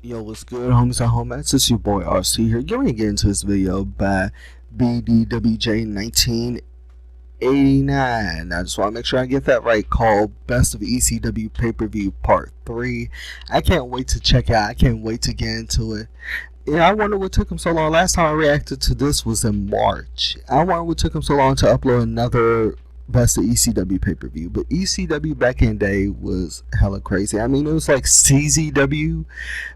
Yo, what's good, homies and homies? It's your boy RC here. Get ready to get into this video by BDWJ1989. I just want to make sure I get that right. Called Best of ECW Pay-Per-View Part 3. I can't wait to check it out. I can't wait to get into it. Yeah, I wonder what took him so long. Last time I reacted to this was in March. I wonder what took him so long to upload another Best of ECW pay-per-view. But ECW back in the day was hella crazy. I mean, it was like CZW,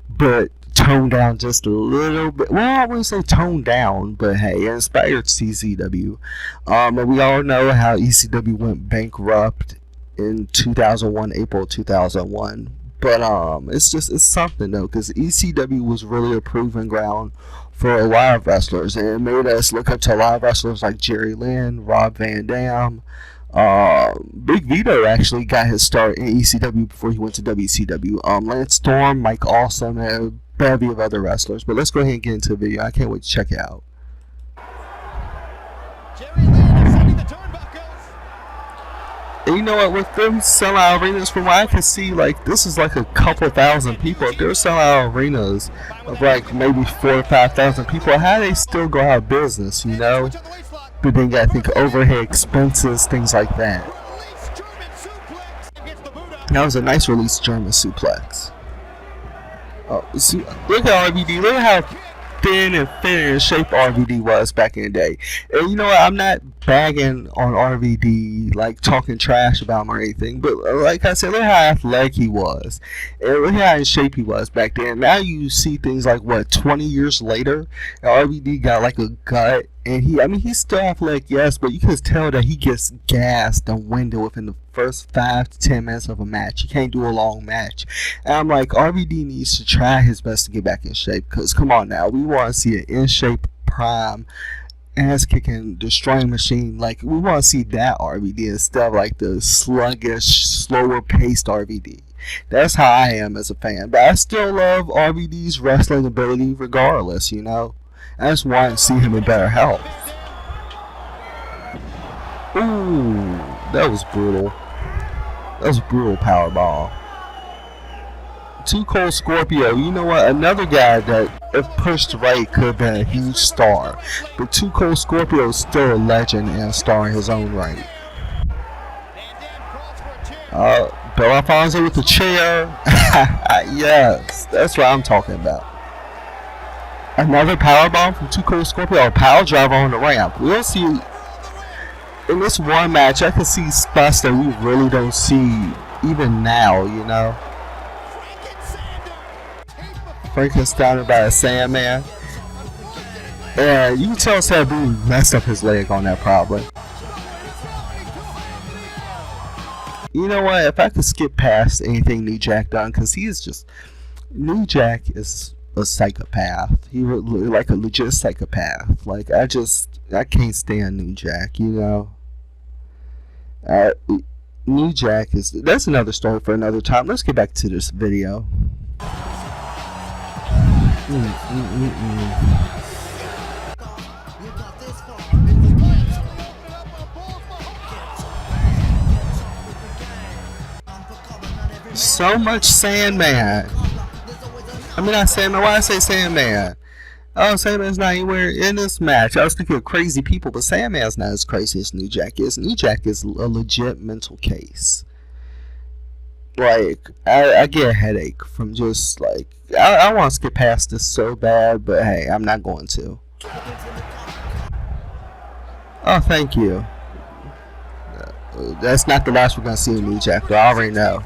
but toned down just a little bit. Well, I wouldn't say toned down, but hey, it inspired CZW. And we all know how ECW went bankrupt in 2001, April 2001. But it's something though, because ECW was really a proving ground for a lot of wrestlers, and it made us look up to a lot of wrestlers like Jerry Lynn, Rob Van Dam. Big Vito actually got his start in ECW before he went to WCW. Lance Storm, Mike Awesome, and a bevy of other wrestlers. But let's go ahead and get into the video. I can't wait to check it out. Jerry Lynn ascending the turnbuckles. And you know what, with them sellout arenas, from what I can see, like, this is like a couple thousand people. If they're sellout arenas of like maybe 4,000 or 5,000 people, how do they still go out of business, you know? But then you gotta think overhead expenses, things like that. That was a nice release German suplex. Oh, see, look at RVD, look at how thin and thin in shape RVD was back in the day. And you know what, I'm not bagging on RVD, like talking trash about him or anything, but like I said, look how athletic he was, and look how in shape he was back then. Now you see things like, what, 20 years later, RVD got like a gut, and he's still athletic, yes, but you can tell that he gets gassed and winded within the first 5 to 10 minutes of a match. He can't do a long match. And I'm like, RVD needs to try his best to get back in shape, because come on now, we want to see an in shape, prime, ass kicking, destroying machine. Like, we want to see that RVD instead of like the sluggish, slower paced RVD. That's how I am as a fan, but I still love RVD's wrestling ability regardless, you know. I just want to see him in better health. Ooh, that was brutal. That was a brutal powerbomb. Too Cold Scorpio, you know what? Another guy that, if pushed right, could have been a huge star. But Too Cold Scorpio is still a legend and a star in his own right. Bill Alfonso with the chair. Yes, that's what I'm talking about. Another powerbomb from Too Cold Scorpio, a power driver on the ramp. We'll see. In this one match, I can see spots that we really don't see even now, you know. Frankenstein by a Sandman. And you can tell Sabu messed up his leg on that probably. You know what, if I could skip past anything New Jack done, because he is just, New Jack is a psychopath. He like a legit psychopath. Like, I can't stand New Jack, you know. New Jack that's another story for another time. Let's get back to this video. So much Sandman. I mean, not Sandman. Why I say Sandman? Oh, Sandman's not anywhere in this match. I was thinking of crazy people, but Sandman's not as crazy as New Jack is. New Jack is a legit mental case. Like, I get a headache from just, like, I want to skip past this so bad, but hey, I'm not going to. Oh, thank you. That's not the last we're going to see of New Jack, but I already know.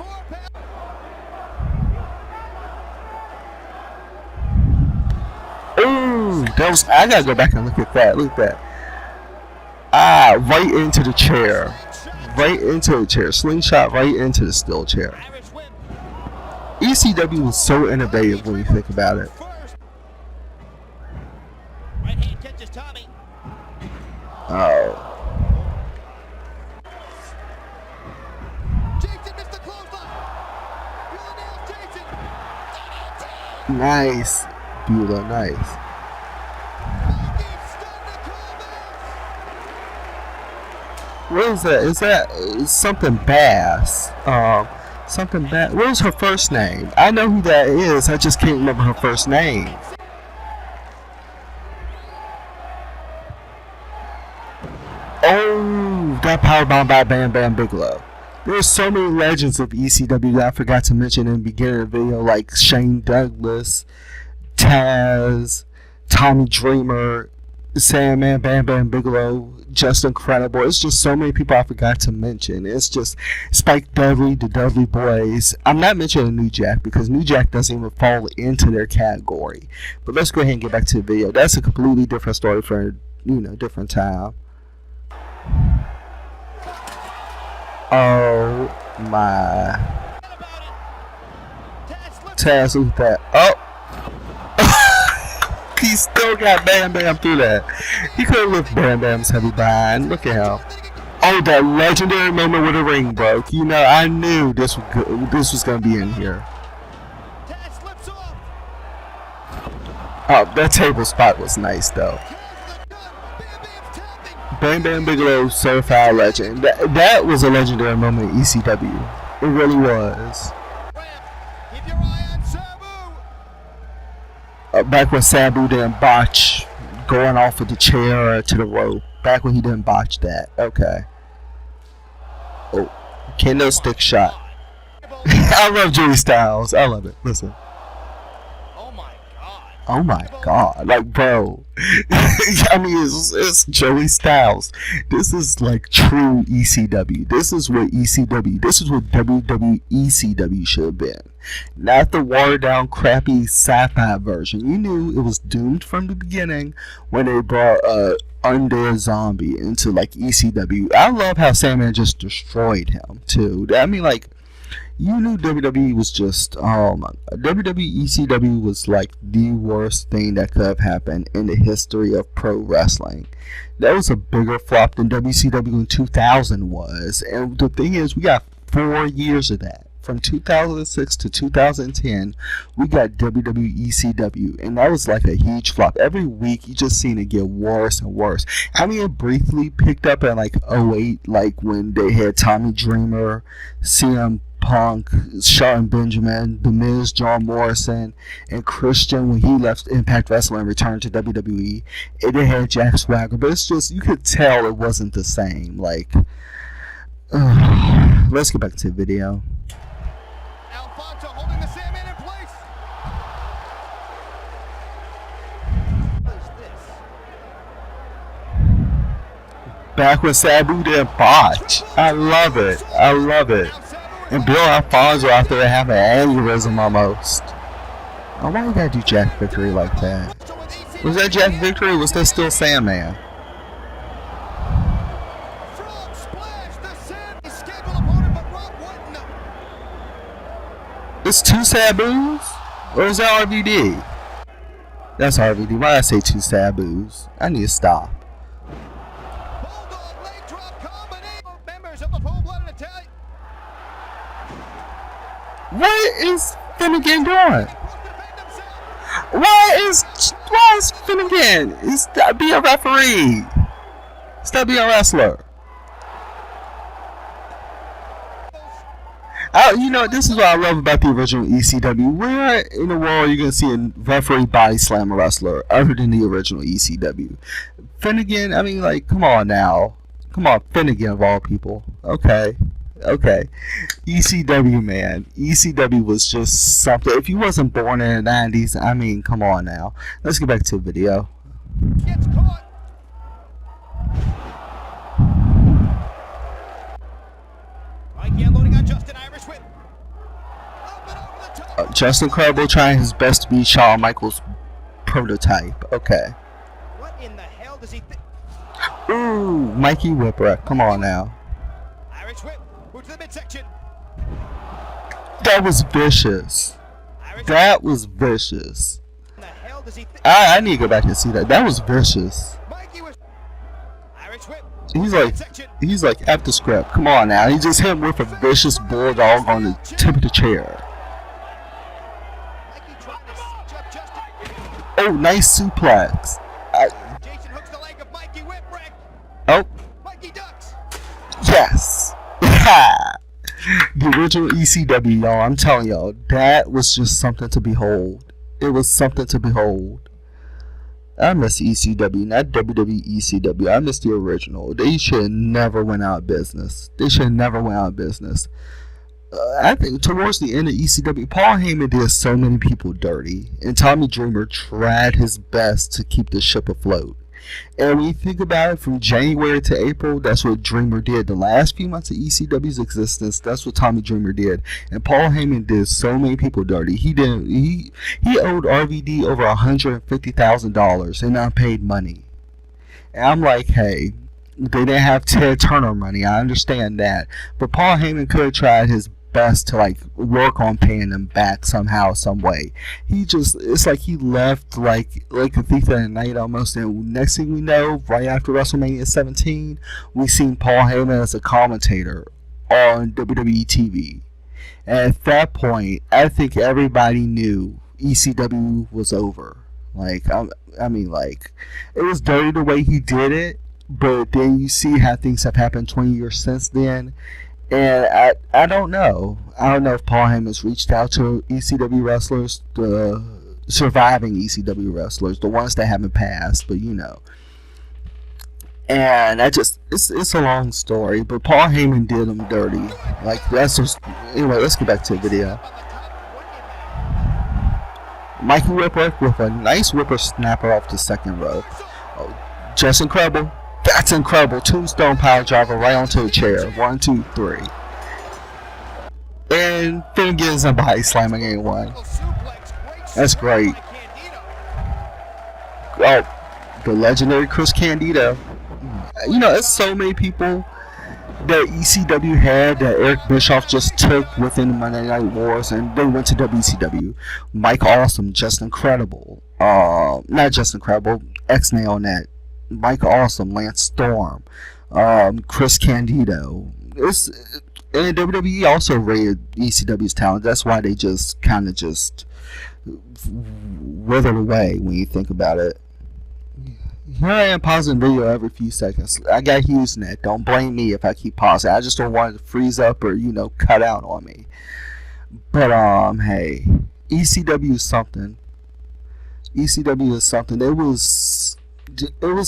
Ooh, I gotta go back and look at that. Look at that. Right into the chair. Right into the chair. Slingshot right into the steel chair. ECW was so innovative when you think about it. Oh. Nice. Beautiful, nice. What is that? Is that something bass? Something bad. What was her first name? I know who that is. I just can't remember her first name. Oh, that powerbomb by Bam Bam Bigelow. There's so many legends of ECW that I forgot to mention in the beginning of the video, like Shane Douglas, Taz, Tommy Dreamer, Sandman, Bam Bam Bigelow, just incredible. It's just so many people I forgot to mention. It's just Spike Dudley, the Dudley Boys. I'm not mentioning New Jack because New Jack doesn't even fall into their category. But let's go ahead and get back to the video. That's a completely different story for different time. Oh my. Taz, look at that. Oh! He still got Bam Bam through that. He could have lifted Bam Bam's heavy bind. Look at him. Oh, that legendary moment where the ring broke. You know, I knew this was going to be in here. Oh, that table spot was nice, though. Bam Bam Bigelow, certified legend. That was a legendary moment in ECW. It really was. Keep your eye on Sabu. Back when Sabu didn't botch going off of the chair to the rope. Back when he didn't botch that. Okay. Oh, kendo stick shot. I love Joey Styles. I love it. Listen. Oh my god, like bro, I mean it's Joey Styles. This is like true ECW. This is what ECW, this is what WWECW should have been. Not the watered down crappy sci-fi version. You knew it was doomed from the beginning when they brought Undead Zombie into like ECW. I love how Sandman just destroyed him too. I mean like, you knew WWE was just, WWE ECW was like the worst thing that could have happened in the history of pro wrestling. That was a bigger flop than WCW in 2000 was. And the thing is, we got 4 years of that. From 2006 to 2010, we got WWE ECW, and that was like a huge flop. Every week, you just seen it get worse and worse. I mean, it briefly picked up in like 08, like when they had Tommy Dreamer, CM Punk, Shelton Benjamin, The Miz, John Morrison, and Christian when he left Impact Wrestling and returned to WWE. It had Jack Swagger, but it's just, you could tell it wasn't the same. Like, let's get back to the video. Alfonso holding the Sandman in place. What is this? Back when Sabu didn't botch. I love it. I love it. And Bill Alfonso out there having an aneurysm almost. Oh, why you gotta do Jack Victory like that? Was that Jack Victory or was that still Sandman? Frog splash, the Sand scheduled opponent, but Rob Wooden. It's two Sabus? Or is that RVD? That's RVD. Why did I say two Sabus? I need to stop. Bulldog leg drop combination. Members of the full-blooded Italian. What is Finnegan doing? Defend himself. Why is Finnegan? Stop being a referee. Stop being a wrestler. You know, this is what I love about the original ECW. Where in the world are you going to see a referee body slam a wrestler other than the original ECW? Finnegan, I mean, like, come on now. Come on, Finnegan of all people. Okay. ECW, man. ECW was just something. If you wasn't born in the 90s, I mean, come on now. Let's get back to the video. Gets caught. Mikey unloading on Justin, Irish whip. Up and over the top. Justin Credible trying his best to be Shawn Michaels' prototype. Okay. What in the hell does he think? Ooh, Mikey Whipwreck. Come on now. Irish whip. Move to the midsection. That was vicious. Irish That was vicious. What in the hell does he think? I need to go back and see that. That was vicious. Mikey was. Irish whip. He's like at the script. Come on now. He just hit him with a vicious bulldog on the tip of the chair. Mikey trying to stitch up Justin. Oh, nice suplex. Jason hooks the leg of Mikey Whipwreck. Oh, Mikey ducks. yes. The original ECW, y'all, I'm telling y'all, that was just something to behold. It was something to behold. I miss ECW, not WWE ECW. I miss the original. They should never went out of business. They should never went out of business. I think towards the end of ECW, Paul Heyman did so many people dirty, and Tommy Dreamer tried his best to keep the ship afloat. And when you think about it, from January to April, that's what Dreamer did. The last few months of ECW's existence, that's what Tommy Dreamer did. And Paul Heyman did so many people dirty. He owed RVD over $150,000 in unpaid money. And I'm like, hey, they didn't have Ted Turner money. I understand that, but Paul Heyman could have tried his best to like work on paying them back somehow, some way. It's like he left like a thief in the night almost. And next thing we know, right after WrestleMania 17, we seen Paul Heyman as a commentator on WWE TV. And at that point, I think everybody knew ECW was over. Like, I mean, like, it was dirty the way he did it, but then you see how things have happened 20 years since then. And I don't know. I don't know if Paul Heyman's reached out to ECW wrestlers, the surviving ECW wrestlers, the ones that haven't passed, but you know. And it's a long story, but Paul Heyman did them dirty. Like, that's just, anyway, let's get back to the video. Mikey Whipper with a nice whippersnapper off the second rope. Oh, just incredible. That's incredible. Tombstone power driver right onto the chair. 1, 2, 3. And Finn gets him by slamming in one. That's great. Oh, the legendary Chris Candido. You know, there's so many people that ECW had that Eric Bischoff just took within the Monday Night Wars, and they went to WCW. Mike Awesome, just incredible. Not just incredible. X-Nail Net. Mike Awesome, Lance Storm, Chris Candido. And WWE also rated ECW's talent. That's why they just kind of just withered away when you think about it. Here I am pausing video every few seconds. I got HughesNet. Don't blame me if I keep pausing. I just don't want it to freeze up or, you know, cut out on me. But hey, ECW is something. ECW is something. It was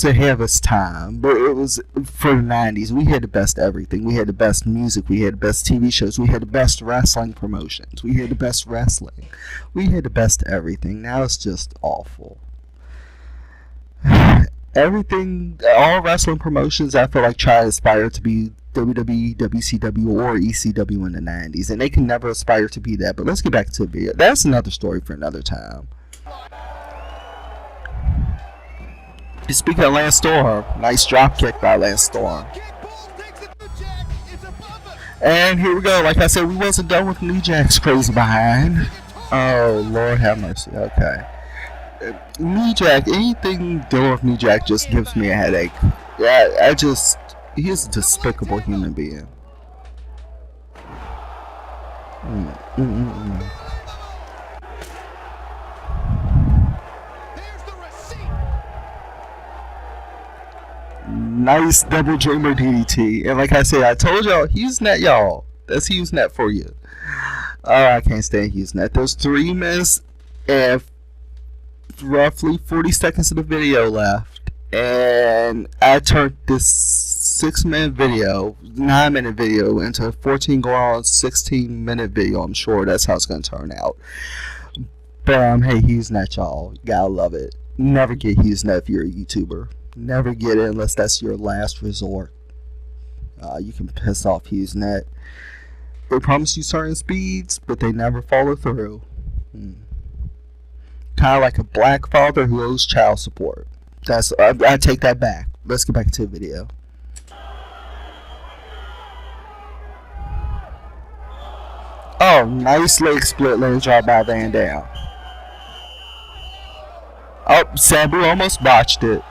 ahead of its time, but it was for the 90s. We had the best everything. We had the best music. We had the best TV shows. We had the best wrestling promotions. We had the best wrestling. We had the best everything. Now it's just awful. Everything, all wrestling promotions, I feel like try to aspire to be WWE, WCW, or ECW in the 90s, and they can never aspire to be that. But let's get back to the video. That's another story for another time. Speaking of Lance Storm, nice drop kick by Lance Storm. And here we go. Like I said, we wasn't done with New Jack's crazy behind. Oh, Lord have mercy. Okay. New Jack, anything dealing with New Jack just gives me a headache. Yeah, he's a despicable human being. Nice double Dreamer DDT. And like I said, I told y'all, HughesNet, y'all. That's HughesNet for you. Oh, I can't stand HughesNet. There's 3 minutes and roughly 40 seconds of the video left. And I turned this 6-minute video, 9-minute video, into a 14 going on 16-minute video. I'm sure that's how it's going to turn out. But hey, HughesNet, y'all. You gotta love it. Never get HughesNet if you're a YouTuber. Never get it unless that's your last resort. You can piss off HughesNet. They promise you certain speeds, but they never follow through. Kind of like a black father who owes child support. I take that back. Let's get back to the video. Oh, nice leg split, leg drop by Van Dam. Oh, Sabu almost botched it.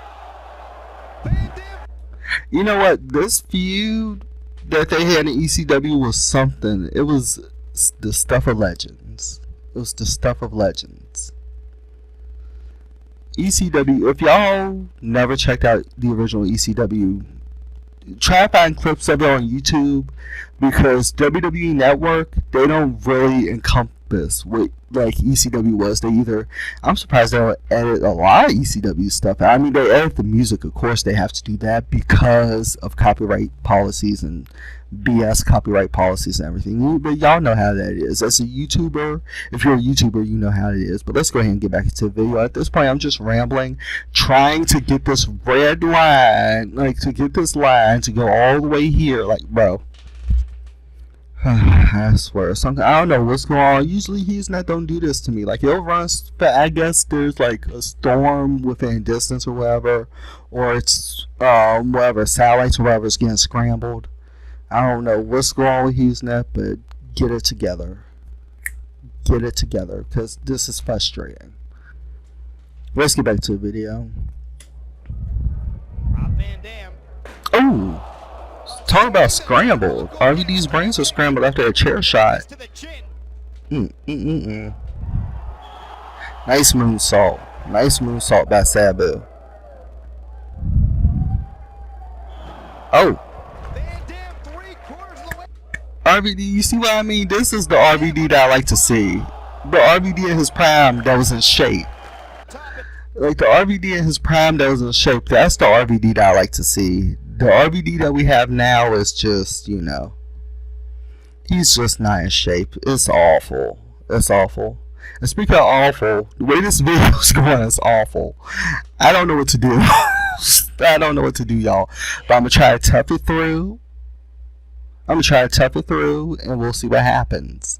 You know what? This feud that they had in ECW was something. It was the stuff of legends. It was the stuff of legends. ECW, if y'all never checked out the original ECW, try to find clips of it on YouTube, because WWE Network, they don't really encompass what like ECW was. They either, I'm surprised they don't edit a lot of ECW stuff. I mean, they edit the music, of course they have to do that because of copyright policies and BS copyright policies and everything. But y'all know how that is. As a YouTuber, if you're a YouTuber, you know how it is. But let's go ahead and get back into the video. At this point, I'm just rambling, trying to get this red line, like to get this line to go all the way here. Like, bro, I swear, something, I don't know what's going on. Usually he's not don't do this to me. Like, he'll run, but I guess there's like a storm within distance or whatever, or it's whatever, satellites or whatever is getting scrambled. I don't know what's going on with HughesNet, but get it together. Get it together, because this is frustrating. Let's get back to the video. Oh, talk about scrambled. RVD's brains are scrambled after a chair shot. Nice moonsault. Nice moonsault by Sabu. Oh. RVD, you see what I mean? This is the RVD that I like to see. The RVD in his prime that was in shape. Like the RVD in his prime that was in shape. That's the RVD that I like to see. The RVD that we have now is just, you know, he's just not in shape. It's awful. It's awful. And speaking of awful, the way this video is going is awful. I don't know what to do. I don't know what to do, y'all. But I'm going to try to tough it through. I'm going to try to tough it through, and we'll see what happens.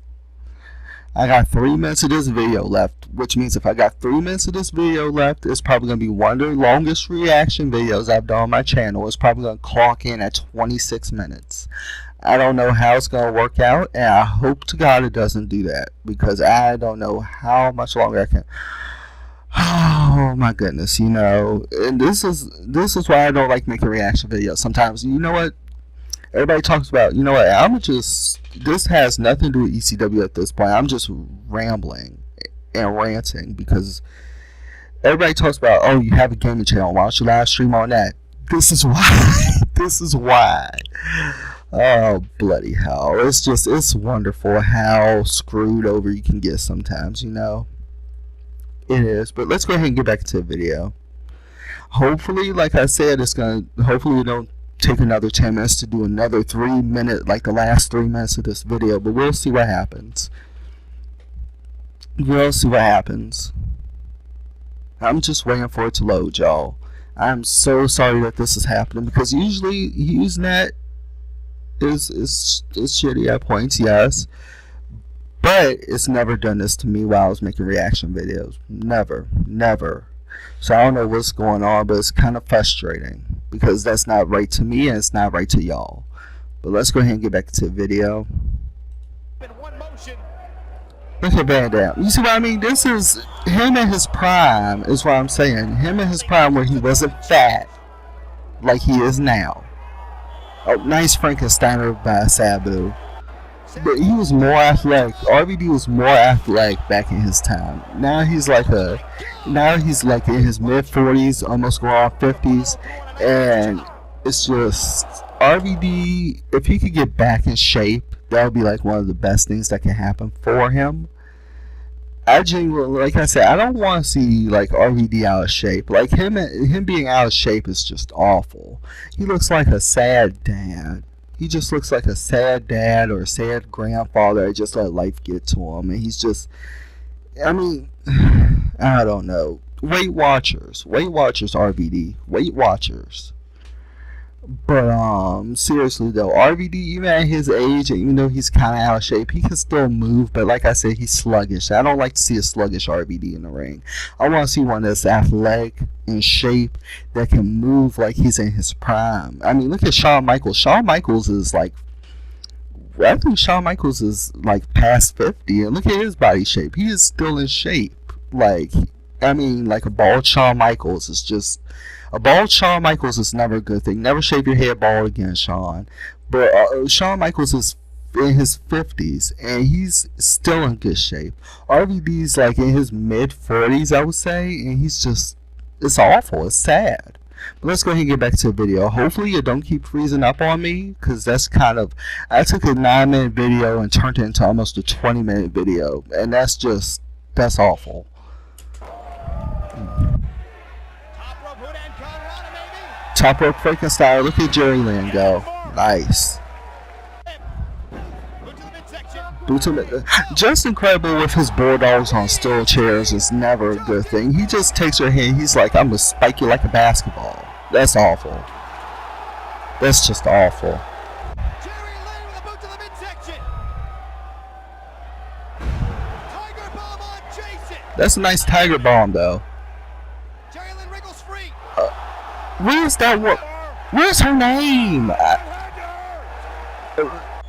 I got 3 minutes of this video left, which means if I got 3 minutes of this video left, it's probably going to be one of the longest reaction videos I've done on my channel. It's probably going to clock in at 26 minutes. I don't know how it's going to work out, and I hope to God it doesn't do that, because I don't know how much longer I can. Oh my goodness, you know, and this is why I don't like making reaction videos. Sometimes, you know what? Everybody talks about, you know what, this has nothing to do with ECW at this point. I'm just rambling and ranting because everybody talks about, oh, you have a gaming channel, why don't you live stream on that? This is why. This is why. Oh, bloody hell. It's wonderful how screwed over you can get sometimes, you know. It is. But let's go ahead and get back to the video. Hopefully, like I said, hopefully we don't take another 10 minutes to do another 3 minute, like the last 3 minutes of this video, but we'll see what happens. We'll see what happens. I'm just waiting for it to load, y'all. I'm so sorry that this is happening, because usually HughesNet is shitty at points, yes, but it's never done this to me while I was making reaction videos. Never. So I don't know what's going on, but it's kind of frustrating because that's not right to me and it's not right to y'all. But let's go ahead and get back to the video. Look at Van Dam. You see what I mean? This is him in his prime, is what I'm saying. Him in his prime where he wasn't fat like he is now. Oh, nice Frankensteiner by Sabu. But he was more athletic. RVD was more athletic back in his time. Now he's like in his mid 40s, almost going on 50s, and it's just RVD. If he could get back in shape, that would be like one of the best things that can happen for him. I genuinely, like I said, I don't want to see like RVD out of shape. Like him being out of shape is just awful. He looks like a sad dad. He just looks like a sad dad or a sad grandfather that just let life get to him. And he's just, I mean, I don't know. Weight Watchers, RVD, Weight Watchers. But seriously though, RVD, even at his age, and even though he's kind of out of shape, he can still move. But like I said, he's sluggish. I don't like to see a sluggish RVD in the ring. I want to see one that's athletic, in shape, that can move like he's in his prime. I mean, look at Shawn Michaels. Shawn Michaels is like, I think Shawn Michaels is like past 50, and look at his body shape. He is still in shape. Like, I mean, like a bald Shawn Michaels is just. A bald Shawn Michaels is never a good thing. Never shave your head bald again, Shawn. But Shawn Michaels is in his 50s, and he's still in good shape. RVD's like in his mid 40s, I would say, and he's just, it's awful. It's sad. But let's go ahead and get back to the video. Hopefully it don't keep freezing up on me, because that's kind of, I took a 9-minute video and turned it into almost a 20-minute video, and that's awful. Top rope Frankenstein. Look at Jerry Lynn go. Nice. Just incredible with his bulldogs on steel chairs is never a good thing. He just takes her hand. He's like, I'm gonna spike you like a basketball. That's awful. That's just awful. Jerry Lynn with a boot to the midsection. Tiger bomb on Jason. That's a nice tiger bomb though. Jerry Lynn wriggles free. Where's that one? Where's her name?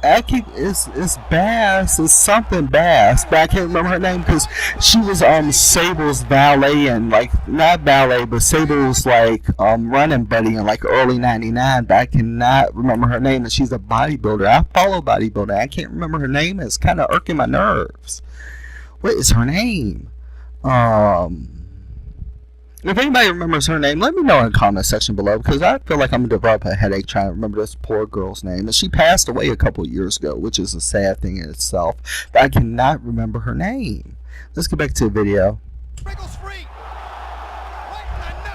It's Bass. It's something Bass, but I can't remember her name because she was Sable's valet and like not valet, but Sable's like running buddy in like early '99. But I cannot remember her name, and she's a bodybuilder. I follow bodybuilding. I can't remember her name. It's kind of irking my nerves. What is her name? If anybody remembers her name, let me know in the comment section below, because I feel like I'm going to develop a headache trying to remember this poor girl's name. And she passed away a couple years ago, which is a sad thing in itself. But I cannot remember her name. Let's get back to the video. Wriggles free. Right in the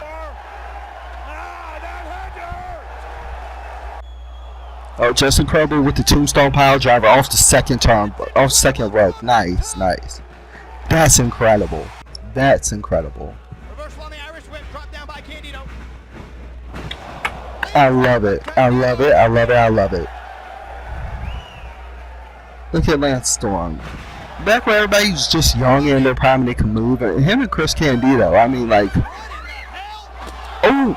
nose. Oh, just incredible with the tombstone pile driver off the second rope. Nice, nice. That's incredible. That's incredible. I love it. I love it. I love it. I love it. Look at Lance Storm. Back when everybody was just young and in their prime and they can move. Him and Chris Candido. I mean, like. Oh!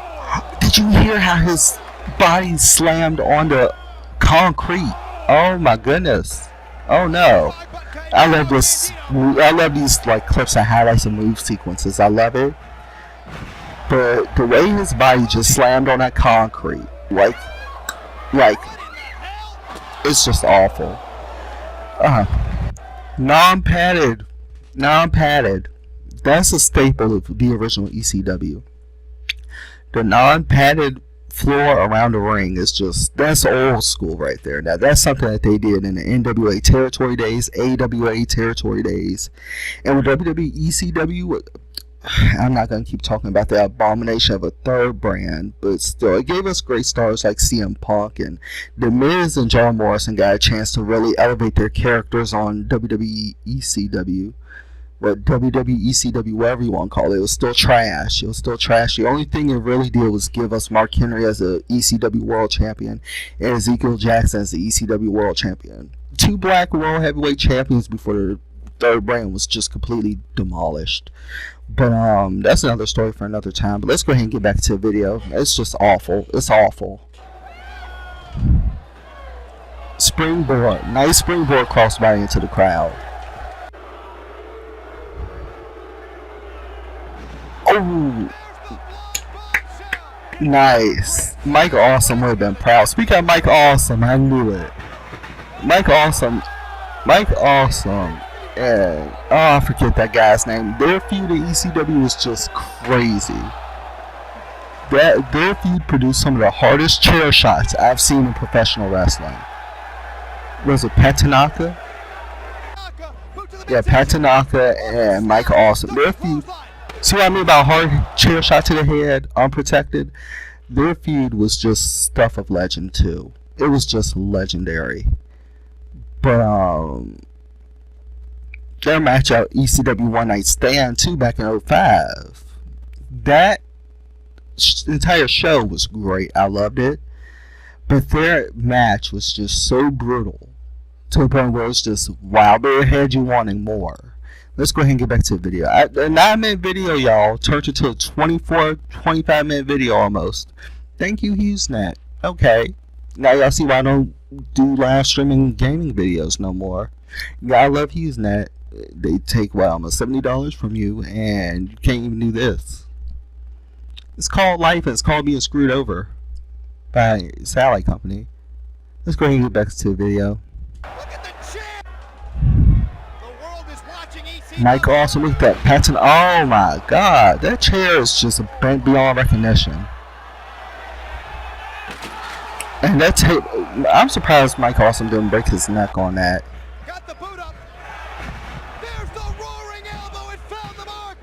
Did you hear how his body slammed onto concrete? Oh my goodness. Oh no. I love this. I love these like clips and highlights and move sequences. I love it. But the way his body just slammed on that concrete, like, it's just awful. Non-padded. That's a staple of the original ECW. The non-padded floor around the ring is that's old school right there. Now that's something that they did in the NWA territory days, AWA territory days, and with WWE, ECW. I'm not going to keep talking about the abomination of a third brand, but still, it gave us great stars like CM Punk, and The Miz and John Morrison got a chance to really elevate their characters on WWE ECW. But WWE ECW, whatever you want to call it, it was still trash. It was still trash. The only thing it really did was give us Mark Henry as a ECW World Champion and Ezekiel Jackson as the ECW World Champion. Two black World Heavyweight Champions before the third brand was just completely demolished. But that's another story for another time. But let's go ahead and get back to the video. It's just awful. It's awful. Springboard. Nice springboard crossbody into the crowd. Oh, nice. Mike Awesome would have been proud. Speaking of Mike Awesome, I knew it. Mike Awesome. And I forget that guy's name. Their feud at ECW was just crazy. Their feud produced some of the hardest chair shots I've seen in professional wrestling. Was it Pat Tanaka? Yeah, Pat Tanaka and Mike Awesome. Their feud. See what I mean about hard chair shot to the head, unprotected? Their feud was just stuff of legend too. It was just legendary. But their match out ECW One Night Stand too back in 05. That entire show was great. I loved it. But their match was just so brutal to the point where it was just wow, they had you wanting more. Let's go ahead and get back to the video. A 9-minute video, y'all, turned into a 24, 25-minute video almost. Thank you, HughesNet. Okay. Now y'all see why I don't do live streaming gaming videos no more. Yeah, I love HughesNet. They take, what, almost $70 from you, and you can't even do this. It's called life, and it's called being screwed over by a satellite company. Let's go ahead and get back to the video. Mike Awesome, look at that patent. Oh my god, that chair is just bent beyond recognition. And that tape, I'm surprised Mike Awesome didn't break his neck on that. Got the boot up. There's the roaring elbow. It found the mark.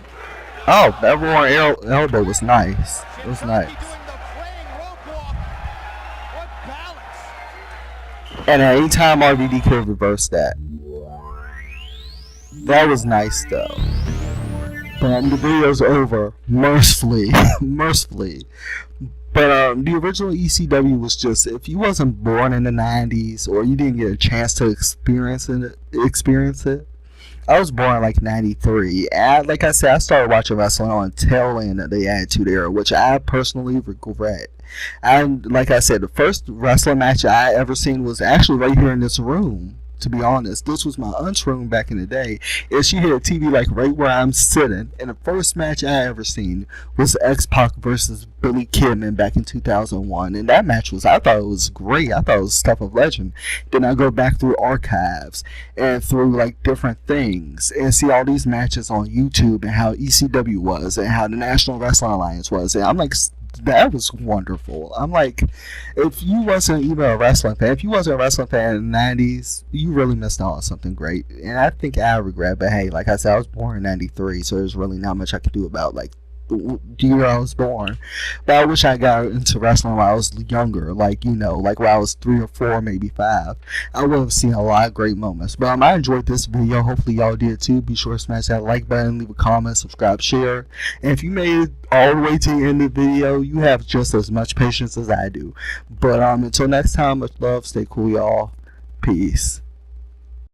Oh, that roaring elbow was nice. It was nice. Doing the praying rope walk. What balance. And at any time RVD could reverse that. That was nice though. But the video's over. Mercifully. Mercifully. But the original ECW was just, if you wasn't born in the 90s or you didn't get a chance to experience it. I was born like 93. And like I said, I started watching wrestling on tail end of the Attitude Era, which I personally regret. And like I said, the first wrestling match I ever seen was actually right here in this room. To be honest, this was my aunt's room back in the day, and she had a TV like right where I'm sitting. And the first match I ever seen was X-Pac versus Billy Kidman back in 2001, and that match I thought it was great. I thought it was stuff of legend. Then I go back through archives and through like different things and see all these matches on YouTube and how ECW was and how the National Wrestling Alliance was, and I'm like, that was wonderful. I'm like, if you wasn't even a wrestling fan, if you wasn't a wrestling fan in the 90s, you really missed out on something great. And I think I regret, but hey, like I said, I was born in 93, so there's really not much I could do about like the year I was born. But I wish I got into wrestling while I was younger, like, you know, like when I was 3 or 4, maybe 5. I would have seen a lot of great moments. But I enjoyed this video. Hopefully y'all did too. Be sure to smash that like button, leave a comment, subscribe, share. And if you made it all the way to the end of the video, you have just as much patience as I do. But until next time, much love, stay cool, y'all. Peace.